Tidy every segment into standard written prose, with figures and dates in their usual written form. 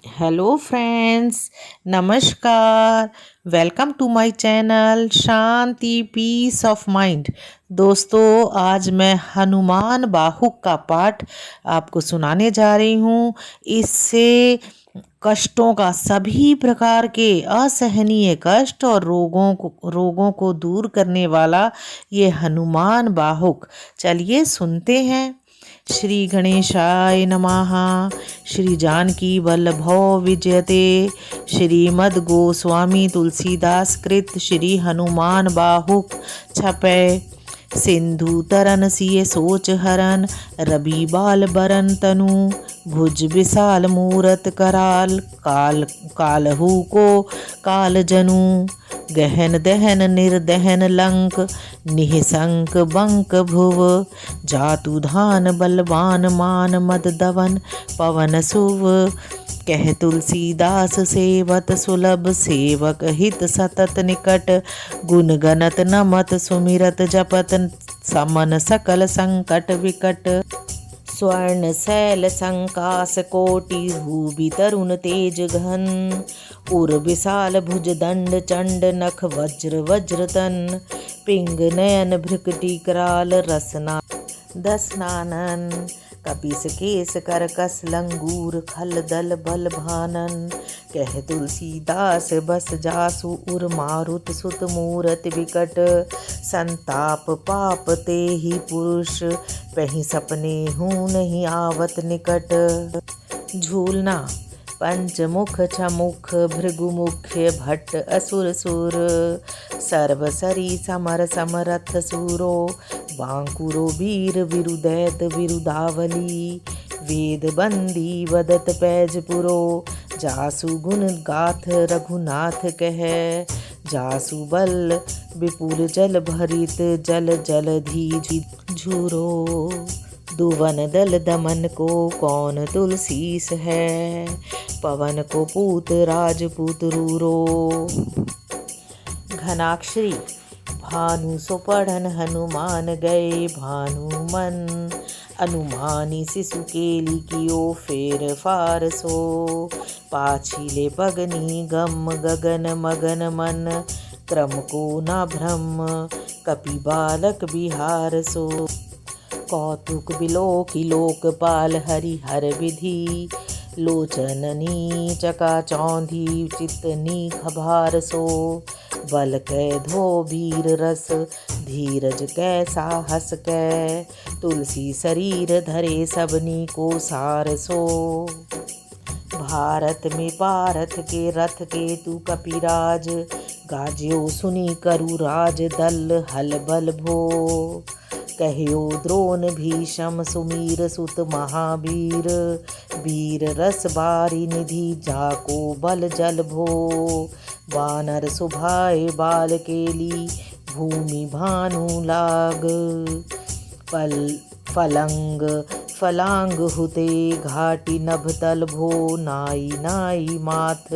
Hello friends, नमस्कार। Welcome to my channel Shanti peace of mind. दोस्तों, आज मैं हनुमान बाहुक का पाठ आपको सुनाने जा रही हूँ। इससे कष्टों का, सभी प्रकार के असहनीय कष्ट और रोगों को दूर करने वाला ये हनुमान बाहुक। चलिए सुनते हैं। श्री गणेशाय नमः। श्री जानकी वल्लभो विजयते। श्रीमद् गोस्वामी तुलसीदास कृत श्री हनुमान बाहुक छपै। सिंधु तरन सिय सोच हरन, रवि बाल बरन तनु। भुज विशाल मूरत कराल, काल कालहू को काल जनु। गहन दहन निर्दहन लंक, निःशंक बंक भुव। जातु धान बलवान मान मद दवन, पवन सुव। कह तुलसीदास सेवत सुलभ, सेवक हित सतत निकट। गुण गणत नमत सुमिरत जपत, समन सकल संकट विकट। स्वर्ण शैल संकास कोटि, भूभि तरुण तेज घन। उर विशाल भुज दंड चंड, नख वज्र वज्रतन। पिंग नयन भ्रिकुटी कराल, रसना दसनानन। कपिस केस करकस लंगूर, खल दल बल भानन। कह तुलसीदास बस जासु, उर मारुत सुत मूरत विकट। संताप पाप ते ही पुरुष, पहि सपने हूँ नहीं आवत निकट। झूलना पंचमुख छमुख, भृगुमुख्य भट्ट असुर सुर। सर्वसरी समर समरथ सूरो, बांकुरो वीर विरुदैत विरुदावली। वेद बंदी वदत पैज पुरो, जासु गुण गाथ रघुनाथ कह। जासु बल विपुल जल भरित, जल जलधि झुरो। दुवन दल दमन को कौन तुलसीस है, पवन को पूत राजपूत रूरो। घनाक्षरी भानु सो पढ़न, हनुमान गए भानुमन। अनुमानी शिशु केली कियो, फेर फार सो। पाछिले पगनी गम गगन मगन मन, क्रम को न भ्रम कपि बालक बिहार सो। कौतुक बिलोक लोकपाल, हरि हर विधि। लोचननी चका चौंधी, चितनी खभार सो। बल कै धो वीर रस, धीरज कै साहस कै। तुलसी शरीर धरे सबनी को सार सो। भारत में पारथ के रथ के तू कपिराज, गाज्यो सुनी करु राज दल हल बल भो। कह्यो द्रोण भीषम सुमीर सुत महावीर, वीर रस बारी निधि जाको बल जल भो। वानर सुभाए बाल केली, भूमि भानु लाग। फलांग हुते घाटी नभ तल भो। नाई नाई माथ,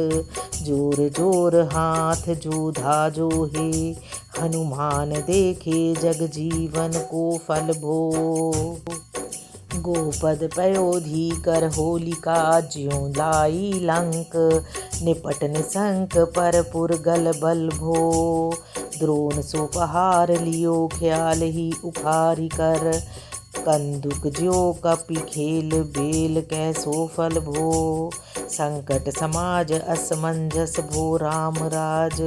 जोर जोर हाथ जोधा जोहे। हनुमान देखे जग जीवन को फल भो। गोपद पयोधी कर होलिका, ज्यों लाई लंक। निपट निशंक पर पुर गल बल भो। द्रोण सो पहार लियो, ख्याल ही उखारी कर। कंदुक ज्यो कपि खेल, बेल कैसो फल भो। संकट समाज असमंजस भो, राम राज।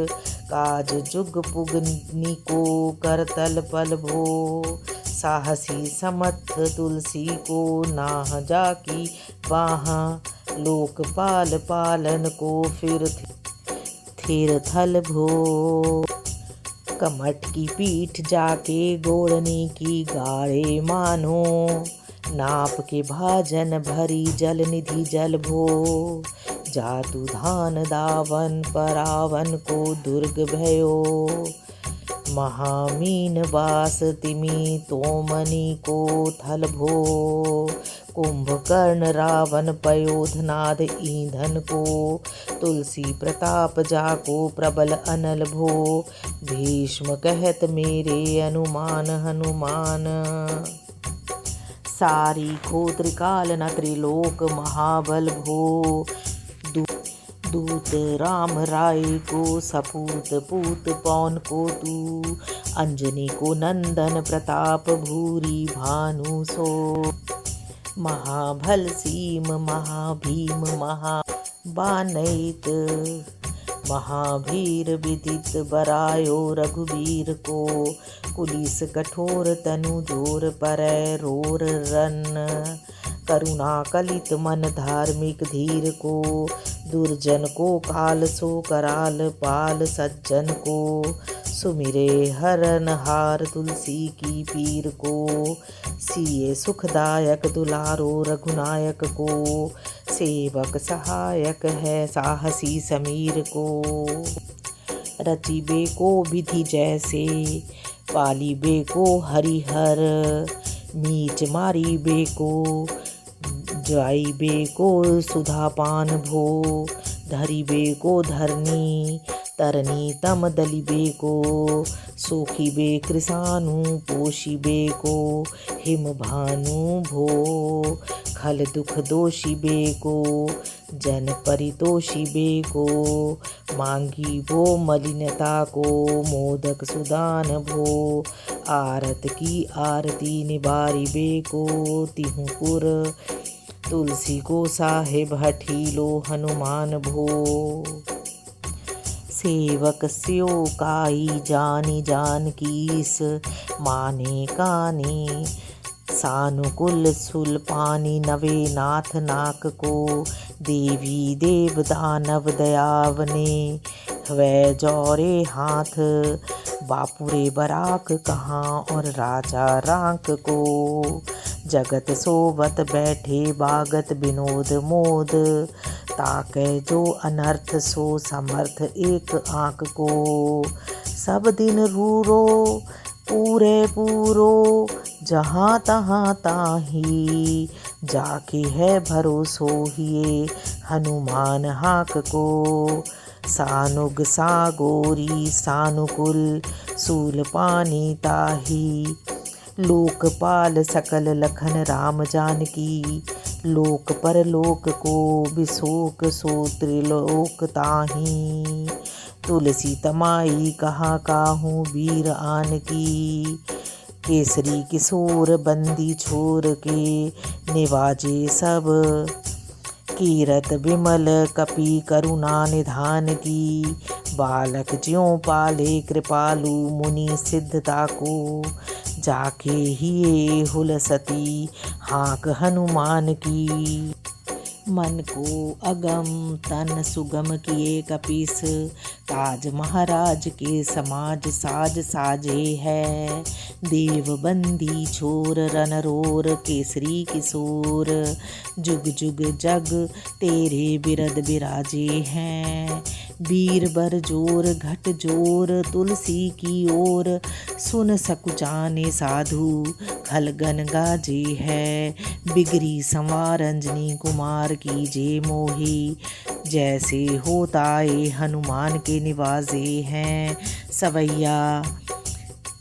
काज जुग पुगनी को कर तल पल भो। साहसी समर्थ तुलसी को, नाह जाकी बाह। लोकपाल पालन को, फिर थिर थल भो। कमट की पीठ जाके गोड़ने की, गाड़े मानो। नाप के भाजन भरी, जल निधि जल भो। जातु धान दावन, परावन को दुर्ग भयो। महामीन बास तिमी, तोमनी को थल भो। कुंभकर्ण रावण पयोधनाद, ईंधन को। तुलसी प्रताप जाको, प्रबल अनल भो। भीष्म कहत मेरे, अनुमान हनुमान। सारी को त्रिकाल न त्रिलोक महाबल भो। दूत राम राय को सपूत पूत पौन को तू, अंजनी को नंदन प्रताप भूरी भानु सो। महाभल सीम महाभीम महाबानैत, महावीर विदित बरायो रघुवीर को, कुलिस कठोर तनु जोर परय रोर रन, करुणा कलित मन धार्मिक धीर को, दुर्जन को काल सो कराल पाल सज्जन को, सुमिरे हरन हार तुलसी की पीर को, सिए सुखदायक दुलारो रघुनायक को, सेवक सहायक है साहसी समीर को। रचिबे को विधि जैसे पालिबे को हरिहर, मीच मारिबे को जाइबे को सुधापान भो, धरिबे को धरनी तरनी तम दलिबे को, सोखिबे कृसानु पोषिबे को हिम भानु भो, खल दुख दोषिबे को जन परितोषिबे को, मांगी वो मलिनता को मोदक सुदान भो, आरत की आरती निबारिबे को तिहुपुर, तुलसी को साहेब हठीलो हनुमान भो। सेवक स्यो काई जानी जान कीस, माने काने सानुकुल सुलपानी नवे नाथ नाक को, देवी देव दानव दयावने वै जौरे हाथ, बापुरे बराक कहाँ और राजा रांक को, जगत सोवत बैठे बागत विनोद मोद, ताके जो अनर्थ सो समर्थ एक आँख को, सब दिन रूरो पूरे पूरो जहाँ तहाँ ताही, जाके है भरोसो हिये हनुमान हाक को, सानुग सागोरी सानुकुल सूल पानी ताही, लोकपाल सकल लखन राम जानकी, लोक पर लोक को बिसोक सो त्रिलोक ताही, तुलसी तमाई कहाँ काहूँ वीर आन की, केसरी किशोर बंदी छोर के निवाजे सब, कीरत विमल कपि करुणा निधान की, बालक ज्यों पाले कृपालु मुनि सिद्धता को, जाके हिये हुलसती हाँक हनुमान की, मन को अगम तन सुगम किए कपीस, ताज महाराज के समाज साज साजे है, देव बंदी छोर रन रोर केसरी किशोर, जुग जुग जग तेरे बिरद बिराजे हैं, वीर बर जोर घट जोर तुलसी की ओर, सुन सकुचाने साधु खलगन गाजे है, बिगड़ी संवार अंजनी कुमार की जे मोही, जैसे होताए हनुमान के निवाजे हैं, सवैया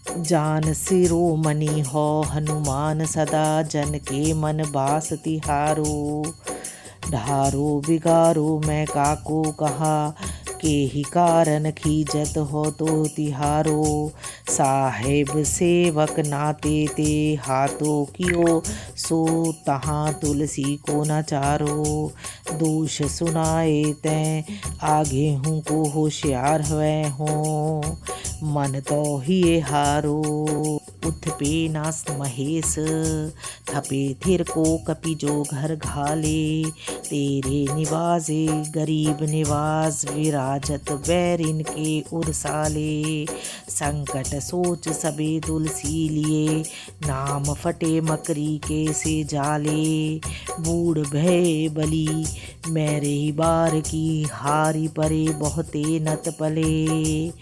जान सिरोमणि हो हनुमान सदा, जन के मन बास तिहारो, ढारो बिगारो मैं काको कहा, के ही कारण खीजत हो तो तिहारो, साहेब सेवक नाते ते हाथों कियो, सो तहाँ तुलसी को नचारो, दोष सुनाए तैं आगे हूँ को होशियार हुए हों, मन तो ही हारो उठ पे नास महेश, थपे थिर को कपि जो घर घाले, तेरे निवाजे गरीब निवास विराजत बैरिन के उरसाले, संकट सोच सबे तुलसी लिए, नाम फटे मकरी के से जाले, बूढ़ भय बली मेरे बार की, हारी परे बहुते नत पले,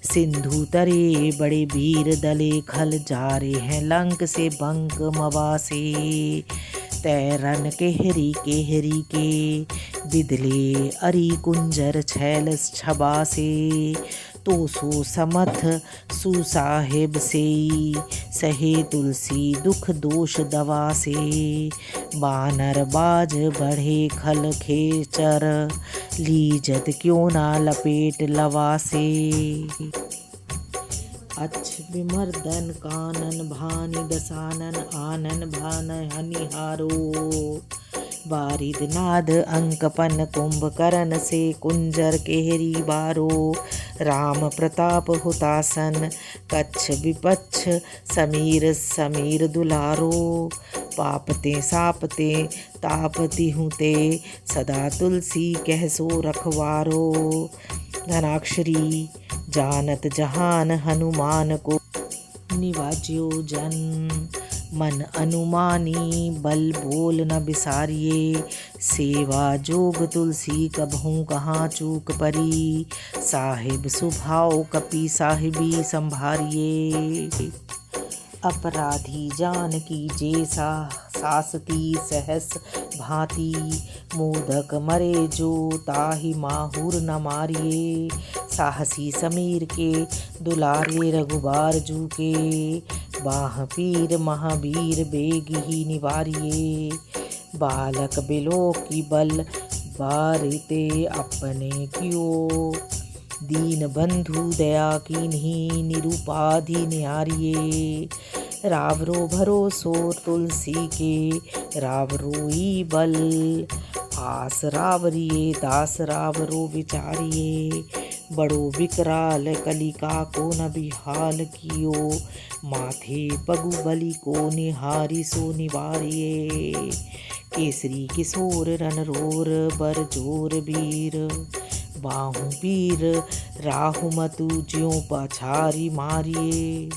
सिंधु तरे बड़े वीर दले, खल जारे हैं लंक से बंक मवासे, तैरन केहरी केहरी के, बिदले अरि कुंजर छैल छबासे, तो सो समथ सुसाहेब से, सहे तुलसी दुख दोष दवा से, बानर बाज बढ़े खल खेचर, लीजत क्यों ना लपेट लवा से। अच्छ विमर्दन कानन भानि दसानन आनन भान हनिहारो। बारिद नाद अंकपन कुंभकर्ण से कुंजर केहरी बारो। राम प्रताप हुतासन कच्छ विपच्छ समीर समीर दुलारो। पापते सापते तापति हुते सदा तुलसी कह सो रखवारो। धनाक्षरी जानत जहान हनुमान को निवाज्यो जन। मन अनुमानी बल बोल न बिसारिए। सेवा जोग तुलसी कबहूँ कहाँ चूक परी। साहिब सुभाव कपि साहिबी संभारिए। अपराधी जान की जेसा सासती सहस भांति। मोदक मरे जो ताहि माहुर न मारिए। साहसी समीर के दुलारे रघुबार जू के। बाह पीर महावीर बेग ही निवारिए। बालक बिलो की बल बारिते अपने कियो। दीन बंधु दया कीन्ही निरुपाधि निहारिए। रावरो भरोसो तुलसी के रावरोई बल। आस रावरिए दास रावरो विचारिए। बड़ो विकराल कलिका को न बिहाल कियो। माथे पगु बलि को निहारी सो निवारिए। केसरी किशोर रनरोर बर जोर वीर। बाहु पीर राहु मतु ज्यों पछारी मारिए।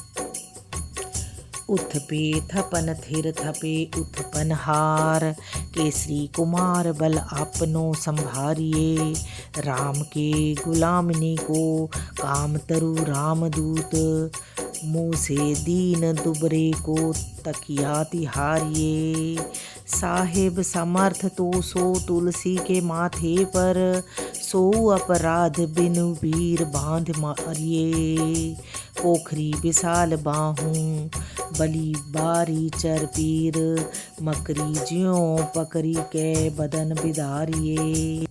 उथपे थपन थिर थपे उथपन हार। केसरी कुमार बल आपनो संभारिए। राम के गुलामनी को काम तरु रामदूत। मुँह से दीन दुबरे को तकिया तिहारिए। साहिब समर्थ तो सो तुलसी के माथे पर। सो अपराध बिनु वीर बांध मारिए। पोखरी विशाल बाहूं बली बारी चर पीर। मकरी ज्यों पकड़ी के बदन बिदारिए।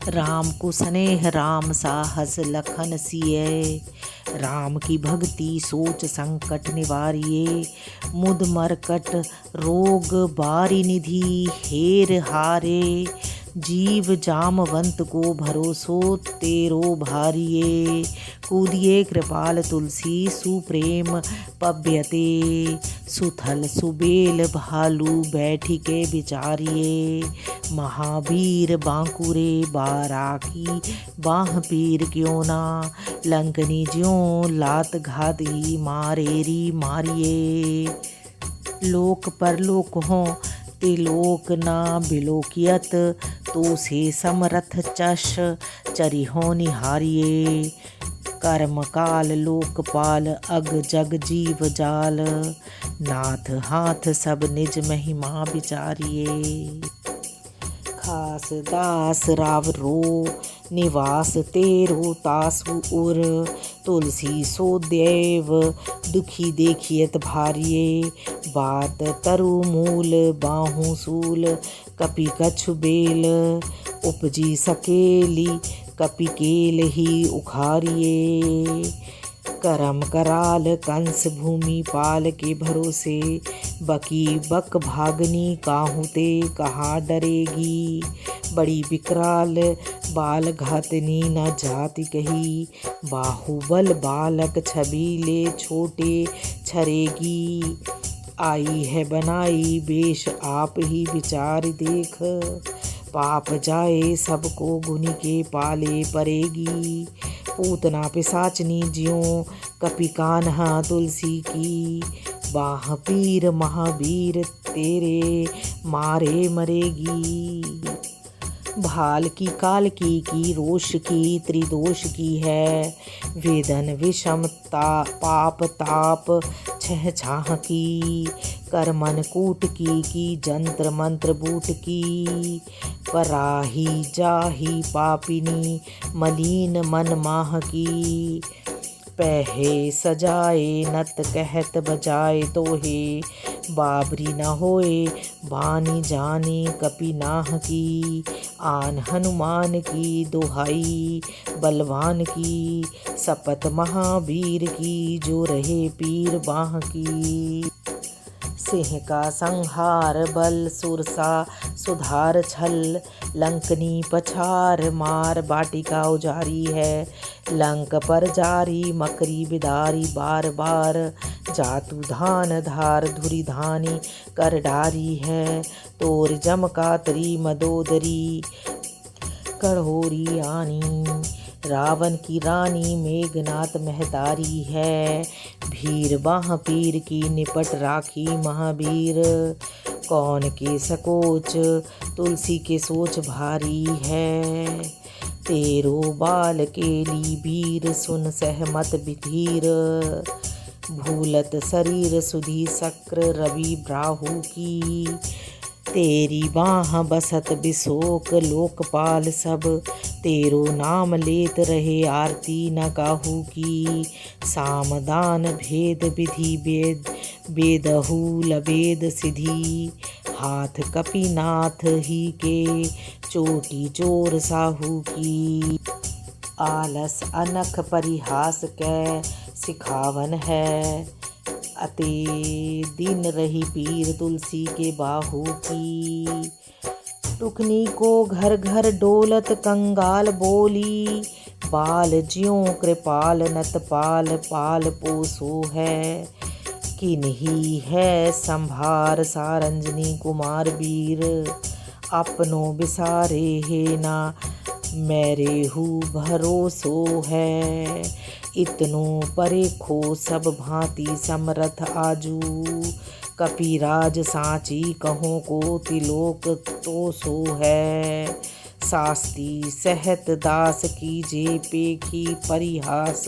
राम को स्नेह राम साहस लखन सिए। राम की भक्ति सोच संकट निवारिए। मुद मरकट रोग बारी निधि हेर हारे। जीव जामवंत को भरोसो तेरो भारिए। कूदिए कृपाल तुलसी सुप्रेम पव्यते। सुथल सुबेल भालू बैठी के बिचारिए। महावीर बांकुरे बाराकी बाह पीर क्यों ना। लंकनी ज्यों लात घात ही मारेरी मारिए। लोक परलोक हों तिलोक ना बिलोकियत। तो से समरथ चश चरि हो निहारिए। कर्म काल लोकपाल अग जग जीव जाल। नाथ हाथ सब निज महिमा विचारिए। खास दास रावरो निवास तेरो तासु उर। तुलसी सो देव दुखी देखियत भारिए। बात तरु मूल बाहु सूल कपि कछु बेल। उपजी सकेली कपि केल ही उखारिए। करम कराल कंस भूमि पाल के भरोसे। बकी बक भागनी काहुते कहाँ डरेगी। बड़ी विकराल बाल घातनी न जाति कही। बाहुबल बालक छबीले छोटे छरेगी। आई है बनाई बेश आप ही विचार देख। पाप जाए सबको गुनि के पाले परेगी। पूतना पिशाचनी ज्यों कपि कान्हा तुलसी की। बाह पीर महावीर तेरे मारे मरेगी। भाल की काल की रोष की त्रिदोष की है। वेदन विषमता पाप ताप छह छाह की। करमन कूट की जंत्र मंत्र बूट की। पराही जाही पापिनी मलिन मन माह की। पहे सजाए नत कहत बजाए तोहे। बाबरी न होए बानी जानी कपि नाह की। आन हनुमान की दोहाई बलवान की। शपथ महावीर की जो रहे पीर बाह की। सिंह का संहार बल सुरसा सुधार छल। लंकनी पछार मार बाटिका उजारी है। लंक पर जारी मकरी बिदारी बार बार। जातु धान धार धुरी धानी कर डारी है। तोर जम कातरी मदोदरी कढ़ोरी आनी। रावण की रानी मेघनाथ महतारी है। भीर बाह पीर की निपट राखी महावीर। कौन के सकोच तुलसी के सोच भारी है। तेरो बाल केली वीर सुन सहमत विधीर। भूलत शरीर सुधी शक्र रवि ब्राहु की। तेरी बाह बसत बिशोक लोकपाल सब। तेरो नाम लेत रहे आरती न काहू की। सामदान भेद विधि बेदहू लबेद सिधि। हाथ कपिनाथ ही के चोटी चोर साहू की। आलस अनख परिहास कै सिखावन है। अते दिन रही पीर तुलसी के बाहू की। टुकनी को घर घर डोलत कंगाल बोली। बाल ज्यों कृपाल नतपाल पाल पोसो है। किन्ही है संभार सारंजनी कुमार वीर। अपनों बिसारे है ना मेरे हु भरोसो है। इतनो परे खो सब भांति समरथ आजू। कपिराज साची कहो को तिलोक तो सो है। शास्ती सहत दास कीजे पेखी परिहास।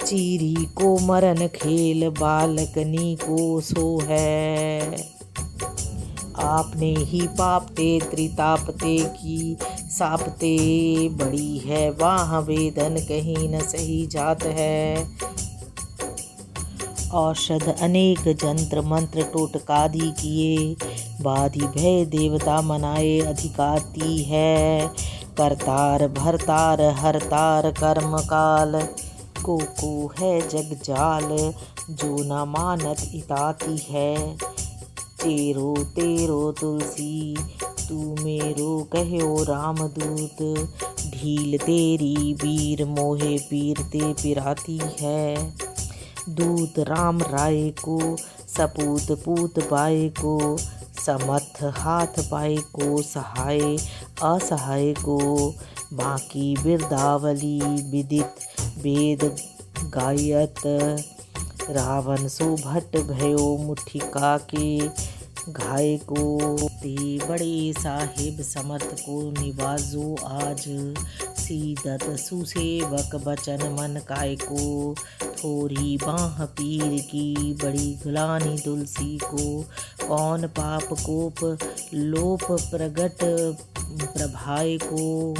चीरी को मरन खेल बालकनी को सो है। आपने ही पापते त्रितापते की सापते। बड़ी है वाह वेदन कहीं न सही जात है। औषध अनेक जंत्र मंत्र टोटकादि किए। बाधि भय देवता मनाए अधिकाती है। करतार भरतार हरतार कर्म काल। को है जग जाल जो न मानत इताती है। तेरो तेरो तुलसी तू मेरो कहो रामदूत। ढील तेरी वीर मोहे पीरते पिराती है। दूत राम राय को सपूत पूत पाए को। समथ हाथ पाए को सहाय असहाय को। बाकी बिरदावली विदित वेद गायत। रावण सो भट्ट भयो मुठिका के घाय को। ते बड़े साहिब समर्थ को निवाजो आज। सीदत सुसेवक बचन मन काय को। थोरी बाह पीर की बड़ी ग्लानि तुलसी को। कौन पाप कोप लोप प्रगट प्रभाय को।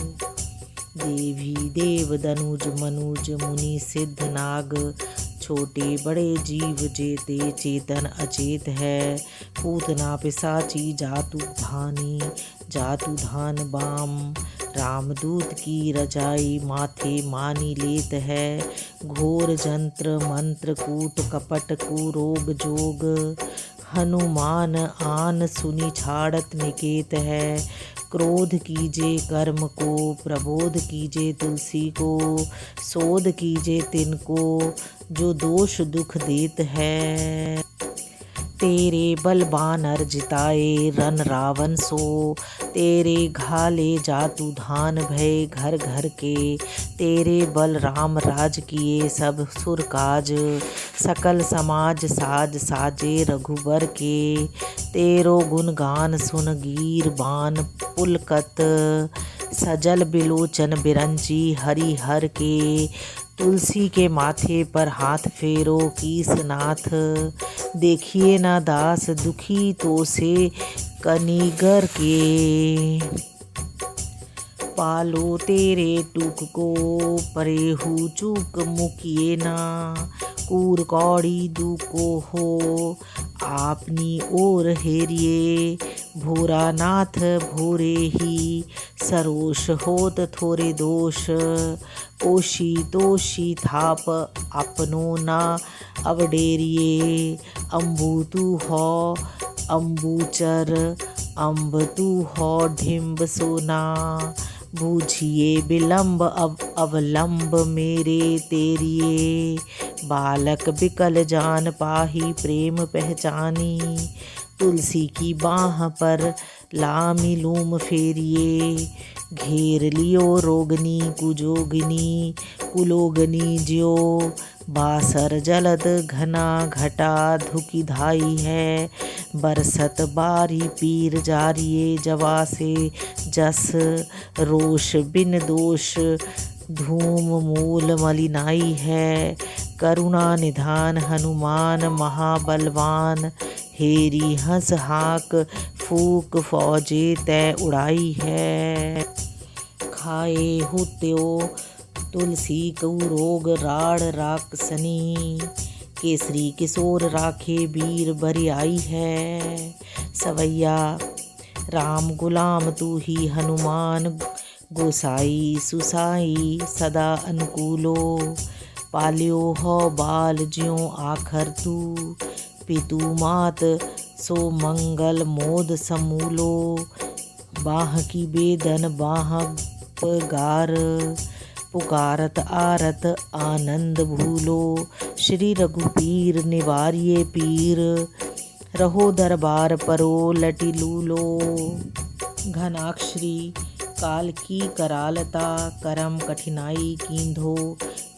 देवी देव दनुज मनुज मुनि सिद्ध नाग। छोटे बड़े जीव जेते चेतन अचेत है। पूतना पिशाची जातु धानी जातु धान बाम। रामदूत की रजाई माथे मानी लेत है। घोर जंत्र मंत्र कूट कपट कुरोग जोग। हनुमान आन सुनी छाड़त निकेत है। क्रोध कीजे कर्म को प्रबोध कीजे तुलसी को। शोध कीजे तिनको जो दोष दुख देत है। तेरे बल बानर जिताए रन रावण सो। तेरे घाले जातु धान भय घर घर के। तेरे बल राम राज किए सब सुर काज। सकल समाज साज साजे रघुबर के। तेरो गुणगान सुन गीर बान पुलकत। सजल बिलोचन बिरंची हरिहर के। तुलसी के माथे पर हाथ फेरो कीसनाथ। देखिए ना दास दुखी तो से कनिगर के। पालो तेरे टूक को, परेहू चूक मुकिए ना। कूर कौड़ी दूको हो, आपनी ओर हेरिए। भोरा नाथ भोरे ही, सरोष होत थोरे दोष। ओशी तोशी थाप अपनो ना अवडेरिए। अम्बु तू हो अम्बुचर, अम्ब तू हो ढिम्ब सोना। बूझिए विलम्ब अवलंब मेरे तेरिए। बालक बिकल जान पाही प्रेम पहचानी। तुलसी की बाह पर लामी लूम फेरिए। घेर लियो रोगनी कुजोगनी, कुलोगनी ज्यो। बासर जलद घना घटा धुकी धाई है। बरसत बारी पीर जारिये जवा से जस। रोष बिन दोष धूम मूल मलिनाई है। करुणा निधान हनुमान महाबलवान। हेरी हंस हाक फूक फौजे तय उड़ाई है। खाए हुत्यो तुलसी को रोग राड़ राक्षसनी। केसरी किशोर राखे वीर बरियाई है। सवैया राम गुलाम तू ही हनुमान। गोसाई सुसाई सदा अनुकूलो। पाल्यो हो बाल ज्यों आखर तू। पितु मात सो मंगल मोद समूलो। बाह की बेदन बाह गार। पुकारत आरत आनंद भूलो। श्री रघुपीर निवारिये पीर। रहो दरबार परो लटी लूलो। घनाक्षरी काल की करालता, करम कठिनाई कींधो।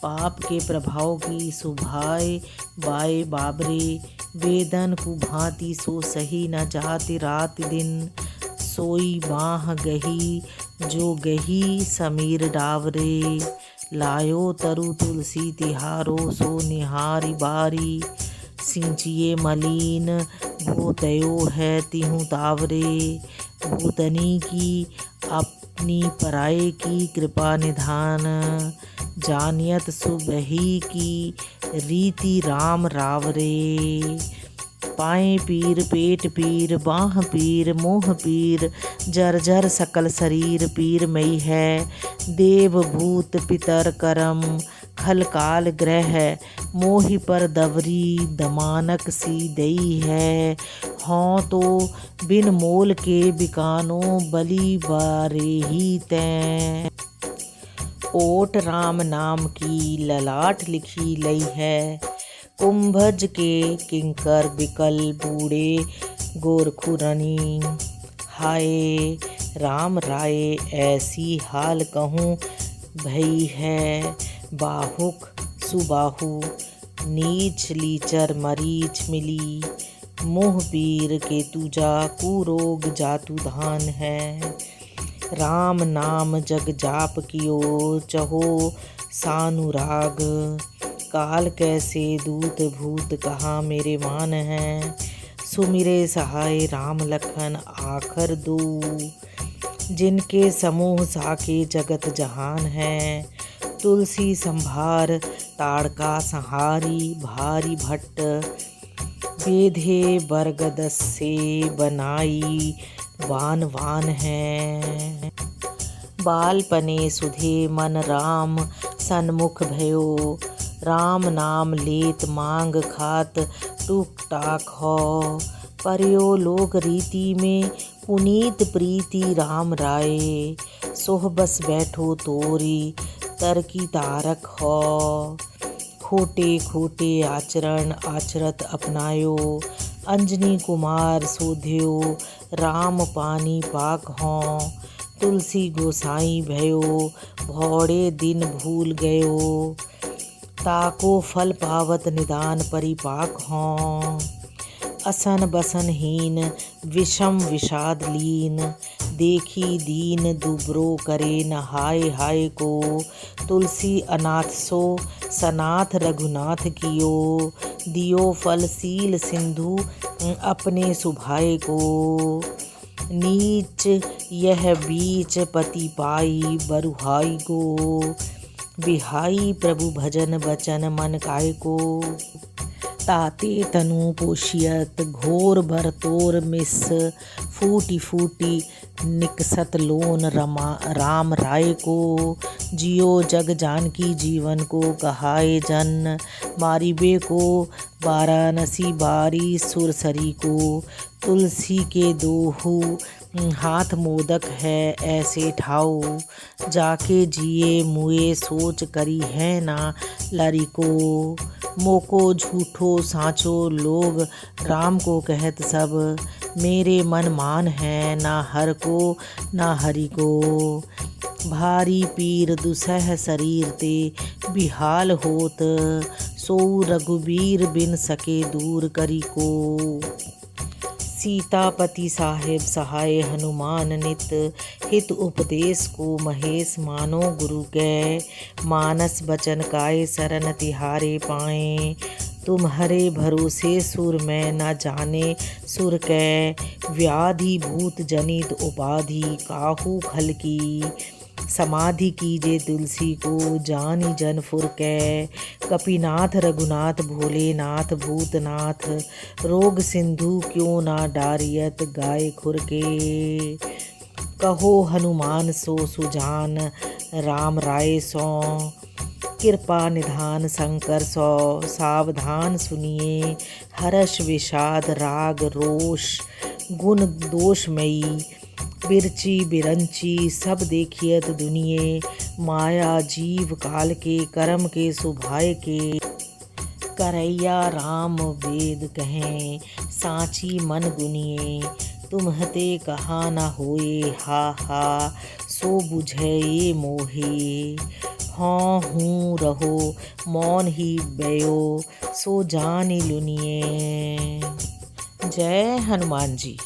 पाप के प्रभाव की सुभाए बाए बाबरे। वेदन कुभांति सो सही न जाति रात दिन। सोई बाह गही जो गही समीर डावरे। लायो तरु तुलसी तिहारो सो निहारी बारी। सिंचिए मलीन भूतयो है तिहु तावरे। भूतनी की अपनी पराये की कृपा निधान। जानियत सुबही की रीति राम रावरे। पाए पीर पेट पीर बाह पीर मोह पीर। जर जर सकल शरीर पीर मई है। देव भूत पितर करम खल काल ग्रह। मोहि पर दवरी दमानक सी दई है। हों तो बिन मोल के बिकानो बलि बारे ही तैं। ओट राम नाम की ललाट लिखी लई है। कुंभज के किंकर बिकल बूढ़े गोरखुरनी। हाय राम राय ऐसी हाल कहूँ भई है। बाहुक सुबाहु नीच लीचर मरीच मिली। मोह पीर के तुजा कुरोग जातु धान है। राम नाम जग जाप कियो चहो सानुराग। काल कैसे दूत भूत कहाँ मेरे मान हैं। सुमिरे सहाय राम लखन आखर दो। जिनके समूह साके जगत जहान है। तुलसी संभार ताड़का संहारी भारी भट्ट। बेधे बरगद से बनाई वान वान है। बालपने सुधे मन राम सन्मुख भयो। राम नाम लेत मांग खात टूक टाक हो। पर्यो लोक रीति में पुनीत प्रीति राम राय। सोह बस बैठो तोरी तरकी तारक हो। खोटे खोटे आचरण आचरत अपनायो। अंजनी कुमार सोध्यो राम पानी पाक हों। तुलसी गोसाई भयो भौड़े दिन भूल गयो। ताको फल पावत निदान परिपाक हों। असन बसन हीन विषम विषाद लीन। देखी दीन दुबरो करे न हाय हाय को। तुलसी अनाथ सो सनाथ रघुनाथ कियो। दियो फल सील सिंधु अपने सुभाए को। नीच यह बीच पति पाई बरुहाई को। बिहाई प्रभु भजन बचन मन काय को। ताते तनु पोषियत घोर भर तोर मिस। फूटी फूटी निकसत लोन राम राय को। जियो जग जानकी जीवन को कहाए जन। मारिबे को वाराणसी बारी सुरसरी को। तुलसी के दोहू हाथ मोदक है ऐसे ठाऊ। जाके जिए मुए सोच करी है ना लरी को। मोको झूठो साँचो लोग राम को कहत सब। मेरे मन मान है ना हर को ना हरि को। भारी पीर दुसह शरीर ते बिहाल होत। सो रघुबीर बिन सके दूर करी को। सीतापति साहेब सहाय हनुमान नित। हित उपदेश को महेश मानो गुरु कै। मानस बचन काय शरण तिहारे पाए। तुम्हारे भरोसे सुर में न जाने सुर कै। व्याधि भूत जनित उपाधि काहू खल की। समाधि कीजे तुलसी को जानी जन फुर कै। कपिनाथ रघुनाथ भोलेनाथ भूतनाथ। रोग सिंधु क्यों ना डारियत गाय खुर के। कहो हनुमान सो सुजान राम राय सो। कृपा निधान शंकर सो सावधान सुनिए। हर्ष विषाद राग रोष गुण दोषमयी। बिरची बिरंची सब देखियत दुनिये। माया जीव काल के कर्म के सुभाय के। करैया राम वेद कहें साची मन गुनिए। तुम्हते कहा न होए हा हा सो बुझे ये मोहे। हाँ हूँ रहो मौन ही बयो सो जानी लुनिए। जय हनुमान जी।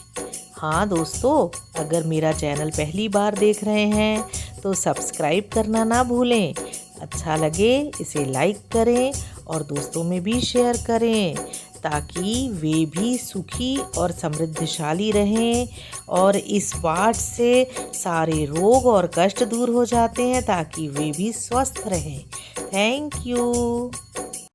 हाँ दोस्तों, अगर मेरा चैनल पहली बार देख रहे हैं तो सब्सक्राइब करना ना भूलें। अच्छा लगे इसे लाइक करें और दोस्तों में भी शेयर करें ताकि वे भी सुखी और समृद्धशाली रहें। और इस पाठ से सारे रोग और कष्ट दूर हो जाते हैं ताकि वे भी स्वस्थ रहें। Thank you.